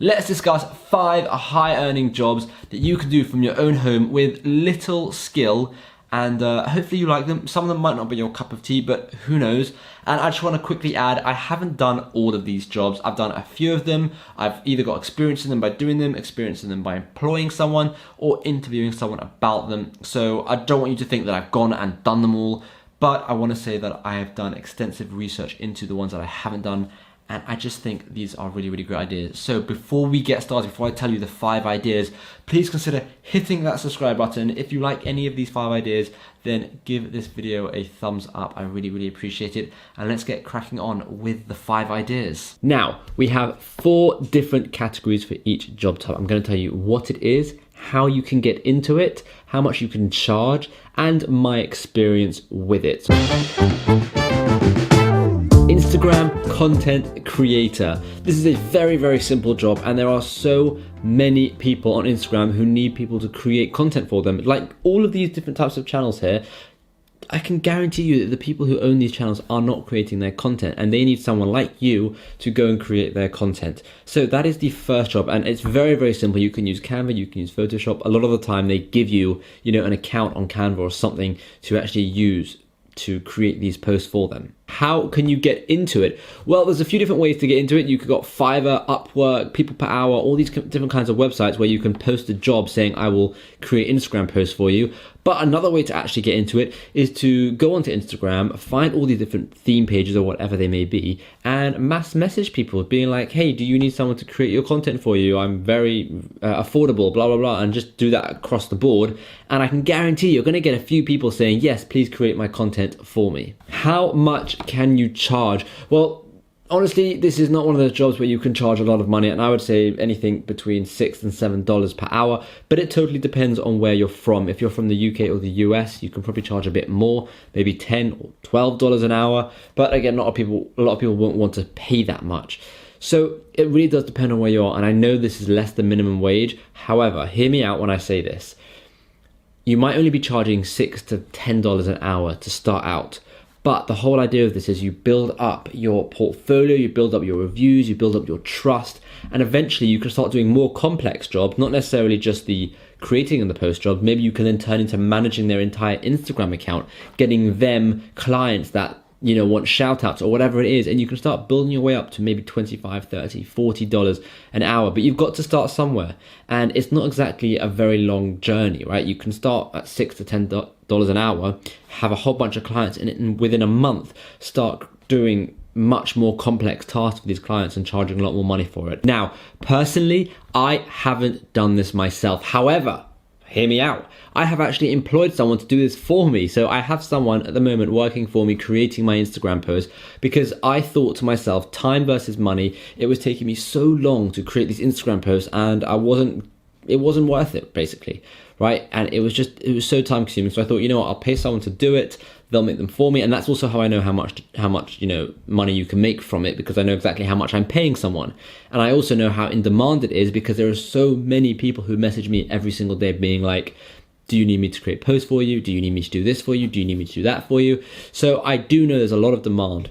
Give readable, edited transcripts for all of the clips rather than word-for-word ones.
Let's discuss 5 high earning jobs that you can do from your own home with little skill, and hopefully you like them. Some of them might not be your cup of tea, but who knows. And I just want to quickly add, I haven't done all of these jobs. I've done a few of them. I've either got experience in them by doing them, experience in them by employing someone, or interviewing someone about them. So I don't want you to think that I've gone and done them all, but I want to say that I have done extensive research into the ones that I haven't done, and I just think these are really, really great ideas. So before we get started, before I tell you the 5 ideas, please consider hitting that subscribe button. If you like any of these 5 ideas, then give this video a thumbs up. I really, really appreciate it. And let's get cracking on with the 5 ideas. Now, we have 4 different categories for each job type. I'm going to tell you what it is, how you can get into it, how much you can charge, and my experience with it. Instagram content creator. This is a very, very simple job, and there are so many people on Instagram who need people to create content for them. Like all of these different types of channels here, I can guarantee you that the people who own these channels are not creating their content, and they need someone like you to go and create their content. So that is the first job, and it's very, very simple. You can use Canva, you can use Photoshop. A lot of the time they give you, an account on Canva or something to actually use to create these posts for them. How can you get into it? Well, there's a few different ways to get into it. You could got Fiverr, Upwork, People Per Hour, all these different kinds of websites where you can post a job saying, I will create Instagram posts for you. But another way to actually get into it is to go onto Instagram, find all these different theme pages or whatever they may be, and mass message people being like, hey, do you need someone to create your content for you? I'm very affordable, blah, blah, blah, and just do that across the board. And I can guarantee you're gonna get a few people saying, yes, please create my content for me. How much can you charge? Well, honestly, this is not one of those jobs where you can charge a lot of money, and I would say anything between $6 and $7 per hour, but it totally depends on where you're from. If you're from the UK or the US, you can probably charge a bit more, maybe $10 or $12 an hour, but again, a lot of people won't want to pay that much. So it really does depend on where you are, and I know this is less than minimum wage. However, hear me out when I say this. You might only be charging $6 to $10 an hour to start out. But the whole idea of this is you build up your portfolio, you build up your reviews, you build up your trust, and eventually you can start doing more complex jobs, not necessarily just the creating and the post jobs. Maybe you can then turn into managing their entire Instagram account, getting them clients that want shout outs or whatever it is, and you can start building your way up to maybe $25, $30, $40 an hour. But you've got to start somewhere, and it's not exactly a very long journey, right? You can start at $6 to $10 an hour, have a whole bunch of clients, and within a month start doing much more complex tasks for these clients and charging a lot more money for it. Now, personally, I haven't done this myself. However, hear me out. I have actually employed someone to do this for me. So I have someone at the moment working for me, creating my Instagram posts, because I thought to myself, time versus money. It was taking me so long to create these Instagram posts, and it wasn't worth it, basically, right? And it was so time consuming. So I thought, I'll pay someone to do it. They'll make them for me. And that's also how I know how much money you can make from it, because I know exactly how much I'm paying someone. And I also know how in demand it is, because there are so many people who message me every single day being like, do you need me to create posts for you? Do you need me to do this for you? Do you need me to do that for you? So I do know there's a lot of demand.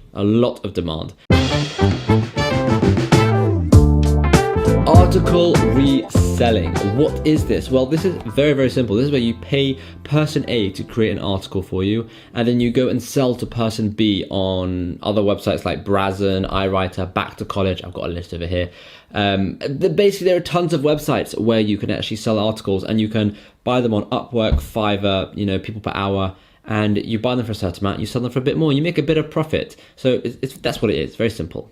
Article reselling. What is this? Well, this is very, very simple. This is where you pay person A to create an article for you, and then you go and sell to person B on other websites like Brazen, iWriter, Back to College. I've got a list over here. Basically, there are tons of websites where you can actually sell articles, and you can buy them on Upwork, Fiverr, People Per Hour, and you buy them for a certain amount, you sell them for a bit more, you make a bit of profit. So that's what it is. Very simple.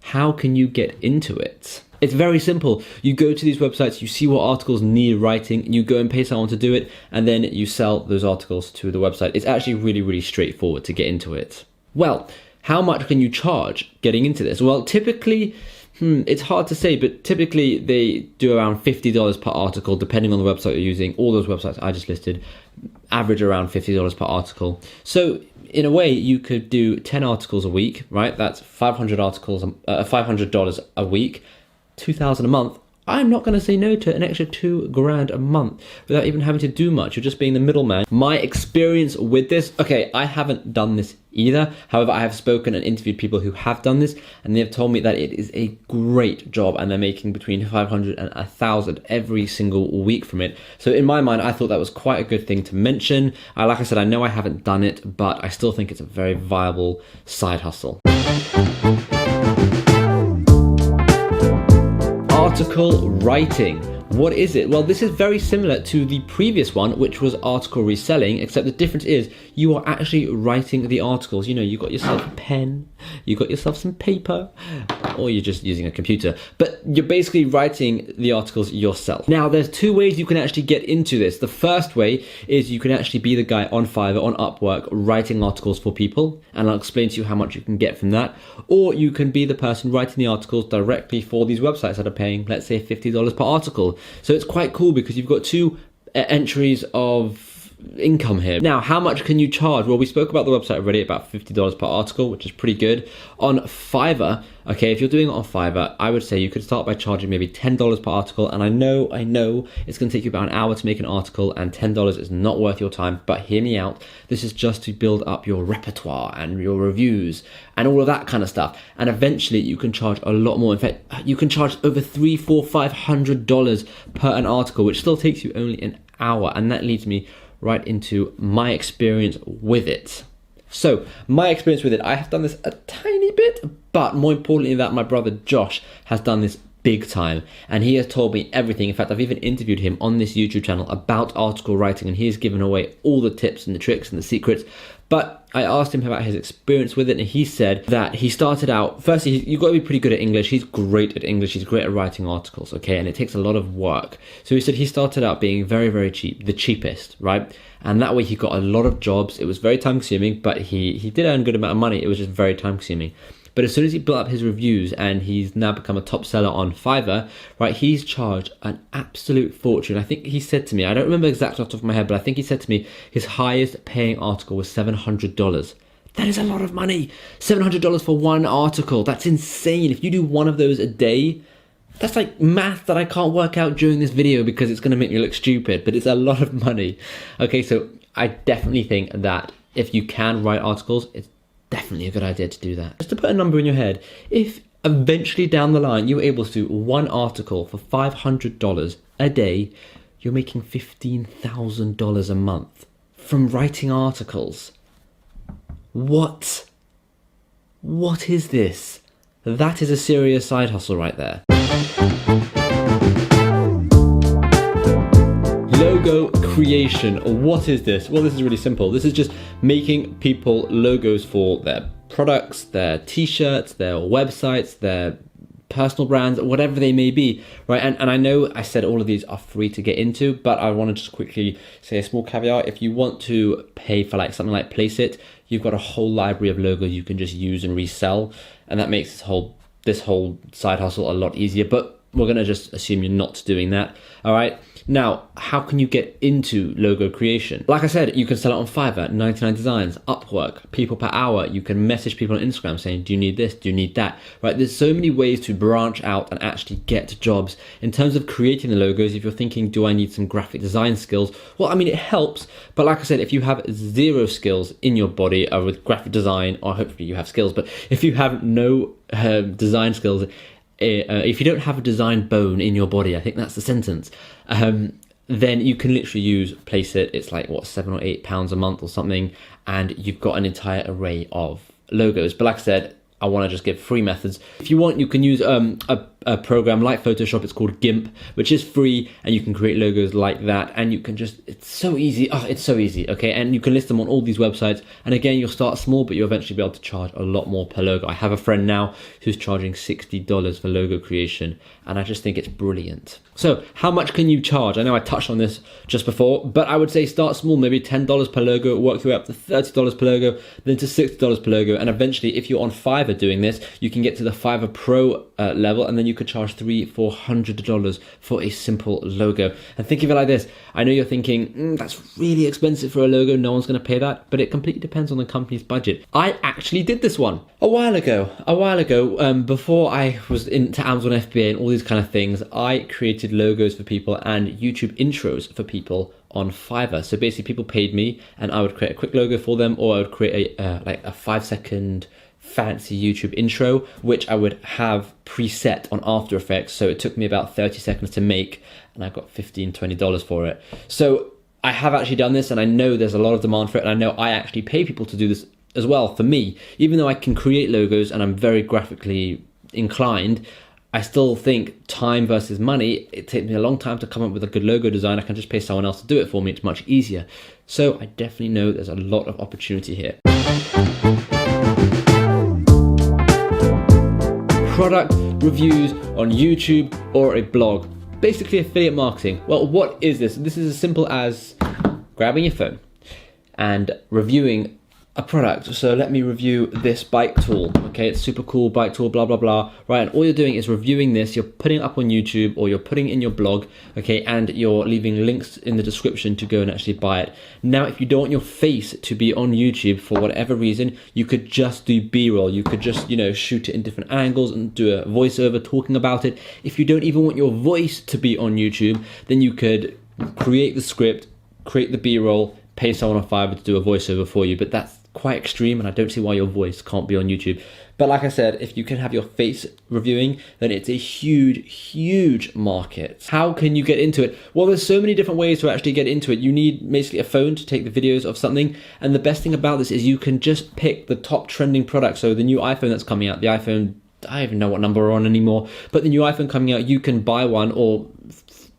How can you get into it? It's very simple. You go to these websites, you see what articles need writing, you go and pay someone to do it, and then you sell those articles to the website. It's actually really, really straightforward to get into it. Well, how much can you charge getting into this? Well, typically, it's hard to say, but typically they do around $50 per article, depending on the website you're using. All those websites I just listed average around $50 per article. So in a way, you could do 10 articles a week, right? That's $500 a week, $2,000 a month. I'm not going to say no to an extra $2,000 a month without even having to do much. You're just being the middleman. My experience with this, okay, I haven't done this either. However, I have spoken and interviewed people who have done this, and they have told me that it is a great job, and they're making between 500 and 1,000 every single week from it. So in my mind, I thought that was quite a good thing to mention. Like I said, I know I haven't done it, but I still think it's a very viable side hustle. Article writing. What is it? Well, this is very similar to the previous one, which was article reselling, except the difference is you are actually writing the articles. You know, you got yourself a pen, you got yourself some paper, or you're just using a computer, but you're basically writing the articles yourself. Now, there's two ways you can actually get into this. The first way is you can actually be the guy on Fiverr, on Upwork, writing articles for people, and I'll explain to you how much you can get from that. Or you can be the person writing the articles directly for these websites that are paying, let's say, $50 per article. So it's quite cool because you've got two entries of income here. Now, how much can you charge? Well, we spoke about the website already, about $50 per article, which is pretty good. On Fiverr, okay, if you're doing it on Fiverr, I would say you could start by charging maybe $10 per article. And I know it's going to take you about an hour to make an article, and $10 is not worth your time, but hear me out. This is just to build up your repertoire and your reviews and all of that kind of stuff. And eventually you can charge a lot more. In fact, you can charge over $300, $400, $500 per an article, which still takes you only an hour. And that leads me right into my experience with it. So my experience with it, I have done this a tiny bit, but more importantly that my brother Josh has done this big time, and he has told me everything. In fact, I've even interviewed him on this YouTube channel about article writing, and he has given away all the tips and the tricks and the secrets. But I asked him about his experience with it, and he said that he started out, firstly, you've got to be pretty good at English. He's great at English. He's great at writing articles, okay? And it takes a lot of work. So he said he started out being very, very cheap, the cheapest, right? And that way he got a lot of jobs. It was very time consuming, but he did earn a good amount of money. It was just very time consuming. But as soon as he built up his reviews and he's now become a top seller on Fiverr, right, he's charged an absolute fortune. I think he said to me, I don't remember exactly off the top of my head, but I think he said to me his highest paying article was $700. That is a lot of money. $700 for one article. That's insane. If you do one of those a day, that's like math that I can't work out during this video because it's going to make me look stupid, but it's a lot of money. Okay, so I definitely think that if you can write articles, it's definitely a good idea to do that. Just to put a number in your head, if eventually down the line you're able to do one article for $500 a day, you're making $15,000 a month from writing articles. What is this? That is a serious side hustle right there. Logo creation. What is this? Well, this is really simple. This is just making people logos for their products, their t-shirts, their websites, their personal brands, whatever they may be, right? And I know I said all of these are free to get into, but I want to just quickly say a small caveat. If you want to pay for like something like Placeit, you've got a whole library of logos you can just use and resell, and that makes this whole side hustle a lot easier. But we're going to just assume you're not doing that. All right. Now, how can you get into logo creation? Like I said, you can sell it on Fiverr, 99 Designs, Upwork, people per hour. You can message people on Instagram saying, do you need this? Do you need that? Right? There's so many ways to branch out and actually get jobs. In terms of creating the logos, if you're thinking, do I need some graphic design skills? Well, I mean, it helps. But like I said, if you have zero skills in your body with graphic design, or hopefully you have skills, but if you have no design skills, if you don't have a design bone in your body, I think that's the sentence, then you can literally use Placeit. It's like, what, £7 or £8 a month or something, and you've got an entire array of logos. But like I said, I want to just give free methods. If you want, you can use a program like Photoshop. It's called GIMP, which is free, and you can create logos like that, and you can just, it's so easy. Oh, it's so easy, okay? And you can list them on all these websites, and again, you'll start small, but you'll eventually be able to charge a lot more per logo. I have a friend now who's charging $60 for logo creation, and I just think it's brilliant. So how much can you charge? I know I touched on this just before, but I would say start small, maybe $10 per logo, work your way up to $30 per logo, then to $60 per logo, and eventually, if you're on Fiverr doing this, you can get to the Fiverr Pro level, and then you could charge $300-400 for a simple logo. And think of it like this. I know you're thinking, that's really expensive for a logo. No one's going to pay that. But it completely depends on the company's budget. I actually did this one a while ago. Before I was into Amazon FBA and all these kind of things, I created logos for people and YouTube intros for people on Fiverr. So basically people paid me and I would create a quick logo for them, or I would create a 5-second fancy YouTube intro, which I would have preset on After Effects. So it took me about 30 seconds to make, and I got $15-20 for it. So I have actually done this, and I know there's a lot of demand for it, and I know I actually pay people to do this as well for me. Even though I can create logos and I'm very graphically inclined, I still think time versus money. It takes me a long time to come up with a good logo design. I can just pay someone else to do it for me. It's much easier. So I definitely know there's a lot of opportunity here. Product reviews on YouTube or a blog. Basically affiliate marketing. Well, what is this? This is as simple as grabbing your phone and reviewing a product. So let me review this bike tool. Okay, it's super cool bike tool, blah, blah, blah. Right, and all you're doing is reviewing this. You're putting it up on YouTube or you're putting it in your blog, okay, and you're leaving links in the description to go and actually buy it. Now, if you don't want your face to be on YouTube for whatever reason, you could just do B-roll. You could just, shoot it in different angles and do a voiceover talking about it. If you don't even want your voice to be on YouTube, then you could create the script, create the B-roll, pay someone on Fiverr to do a voiceover for you. But that's quite extreme, and I don't see why your voice can't be on YouTube. But like I said, if you can have your face reviewing, then it's a huge market. How can you get into it? Well, there's so many different ways to actually get into it. You need basically a phone to take the videos of something, and the best thing about this is you can just pick the top trending products. So the new iPhone that's coming out, the iPhone, I don't even know what number we're on anymore, but the new iPhone coming out, you can buy one or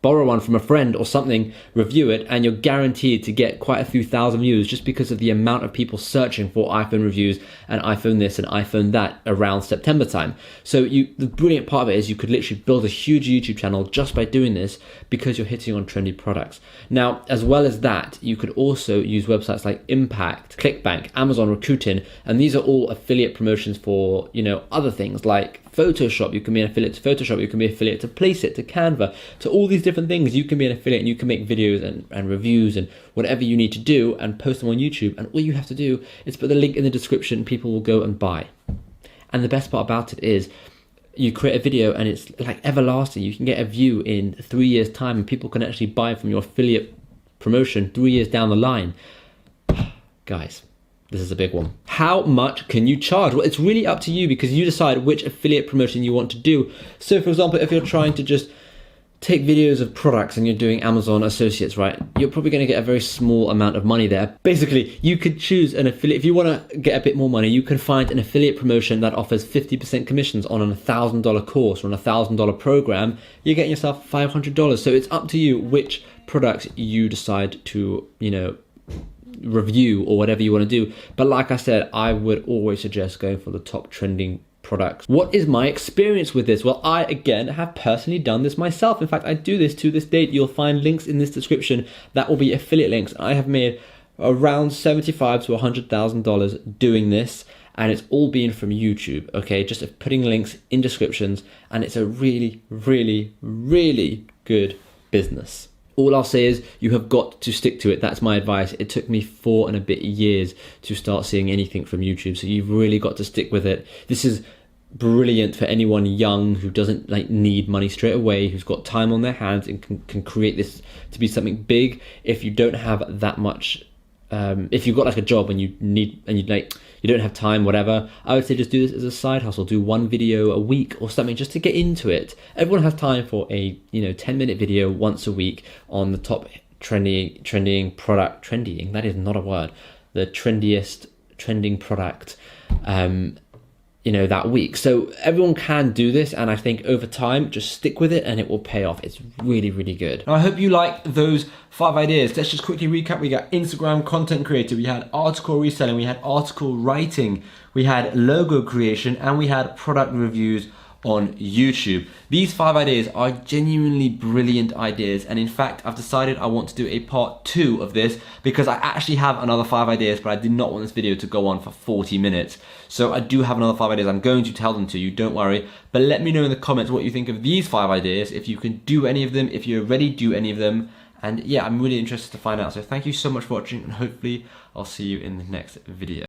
borrow one from a friend or something, review it, and you're guaranteed to get quite a few thousand views just because of the amount of people searching for iPhone reviews and iPhone this and iPhone that around September time. So the brilliant part of it is you could literally build a huge YouTube channel just by doing this because you're hitting on trendy products. Now, as well as that, you could also use websites like Impact, ClickBank, Amazon Rakuten, and these are all affiliate promotions for, other things like Photoshop. You can be an affiliate to Photoshop, you can be an affiliate to Placeit, to Canva, to all these different things. You can be an affiliate and you can make videos and reviews and whatever you need to do and post them on YouTube. And all you have to do is put the link in the description, people will go and buy. And the best part about it is you create a video and it's like everlasting. You can get a view in 3 years time and people can actually buy from your affiliate promotion 3 years down the line. Guys, this is a big one. How much can you charge? Well, it's really up to you because you decide which affiliate promotion you want to do. So for example, if you're trying to just take videos of products and you're doing Amazon Associates, right? You're probably going to get a very small amount of money there. Basically, you could choose an affiliate. If you want to get a bit more money, you can find an affiliate promotion that offers 50% commissions on an $1,000 course or an $1,000 program. You're getting yourself $500. So it's up to you which products you decide to, review or whatever you want to do. But like I said, I would always suggest going for the top trending products. What is my experience with this? Well, I again have personally done this myself. In fact, I do this to this date. You'll find links in this description that will be affiliate links. I have made around $75,000 to $100,000 doing this, and it's all been from YouTube. Okay, just putting links in descriptions, and it's a really good business. All I'll say is you have got to stick to it. That's my advice. It took me 4 and a bit years to start seeing anything from YouTube. So you've really got to stick with it. This is brilliant for anyone young who doesn't need money straight away, who's got time on their hands and can create this to be something big. If you don't have that much, if you've got a job and you don't have time, whatever, I would say just do this as a side hustle. Do 1 video a week or something just to get into it. Everyone has time for a 10-minute video once a week on the top trending product. Trendying, that is not a word. The trendiest trending product that week. So everyone can do this, and I think over time, just stick with it and it will pay off. It's really good. Now, I hope you like those 5 ideas. Let's just quickly recap. We got Instagram content creator, we had article reselling, we had article writing, we had logo creation, and we had product reviews on YouTube. These 5 ideas are genuinely brilliant ideas, and in fact I've decided I want to do a part 2 of this because I actually have another 5 ideas, but I did not want this video to go on for 40 minutes. So I do have another 5 ideas. I'm going to tell them to you, don't worry, but let me know in the comments what you think of these 5 ideas, if you can do any of them, if you already do any of them, and yeah, I'm really interested to find out. So thank you so much for watching, and hopefully I'll see you in the next video.